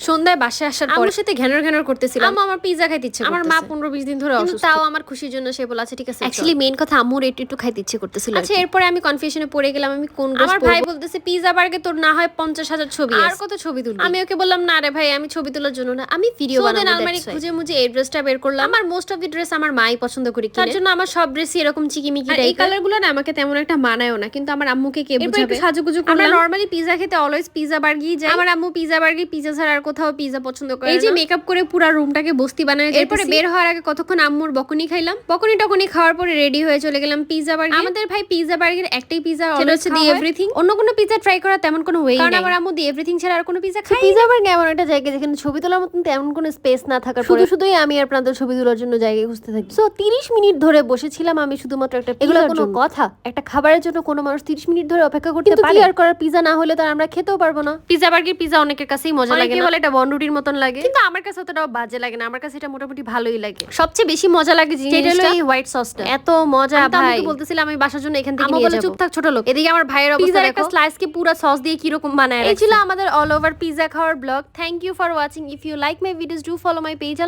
সন্ধ্যায় বাসায় আসার পর আমার সাথে ঘ্যানর করতেছিলাম। আম্মু আমার পিজা খাইতে ইচ্ছে করতেছে। আমার মা 15-20 দিন ধরে অসুস্থ, তাও আমার খুশির জন্য সে বলে আচ্ছা ঠিক আছে। অ্যাকচুয়ালি মেইন কথা আম্মুর একটু খাইতে ইচ্ছে করতেছিল। আচ্ছা এরপরে আমি কনফিউশনে পড়ে গেলাম আমি কোন ড্রেস পরব। আমার ভাই বলতেছে পিজা বার্গে তোর না হয় 50,000 ছবি আছে, আর কত ছবি তুলবি? আমি ওকে বললাম না রে ভাই আমি ছবি তোলার জন্য না, আমি ভিডিও বানাবো। আলমারি খুঁজে মুজে এই ড্রেসটা বের করলাম। আমার মোস্ট অফ দি ড্রেস আমার মাই পছন্দ করে কিনে, তার জন্য আমার সব ড্রেসই এরকম চিকিমিকি টাইপের। এই কালারগুলো না আমাকে তেমন একটা মানায়ও না, কিন্তু আমার আম্মুকে কে বুঝাবে। একটু সাজুগুজু করলাম। আমরা নরমালি পিজা খেতে অলওয়েজ পিজা বার্গই যাই। আমার আম্মু পিজা বার্গে পিজা ছাড়া আর কোথাও পিজা পছন্দ করে না। এই যে মেকআপ করে পুরো রুমটাকে বস্তি বানায়, এরপরে বের হওয়ার আগে কতক্ষণ আম্মুর বকুনি খাইলাম। বকুনি টকুনি খাওয়ার পরে রেডি হয়ে চলে গেলাম পিজা বার্গে। আমাদের ভাই পিজা বার্গের একটাই পিজা, সেটা হচ্ছে দি এভরিথিং। অন্য কোনো পিজা ট্রাই করা তেমন কোনো ওয়ে নাই, কারণ আমার আম্মু দি এভরিথিং ছাড়া আর কোনো পিজা খায়। পিজা বার্গে এমন একটা জায়গা যেখানে ছবি তোলার মতন তেমন কোনো স্পেস না থাকার পরে শুধুই আমি আর প্রান্ত ছবি তোলার জন্য জায়গা খুঁজতে থাকি। সো 30 মিনিট ধরে বসেছিলাম আমি শুধুমাত্র একটা, এগুলো কোনো কথা? একটা খাবারের জন্য কোনো মানুষ 30 মিনিট ধরে অপেক্ষা করতে পারে? ক্লিয়ার করার পিজা না হলে তো আমরা খেতেও পারবো না। পিজা বার্গের পিজা অনেকের কাছেই মজা লাগে না, বলে এটা বনরুটির মতন লাগে, কিন্তু আমার কাছে অতটাও বাজে লাগে না। আমার কাছে এটা মোটামুটি ভালোই লাগে। সবচেয়ে বেশি মজা লাগে জিনিসটা এই হোয়াইট সসটা, এত মজা ভাই। আমি বলতেছিলাম আমি বাসার জন্য এখান থেকে নিয়ে যাব। চুপ থাক ছোট লোক। এদিকে আমার ভাইয়ের অবস্থা দেখো, একটা স্লাইসকে পুরো সস দিয়ে কি রকম বানায়। এই ছিল আমাদের অল ওভার পিজা খাওয়ার blog. Thank you for watching. If you like my videos do follow my page.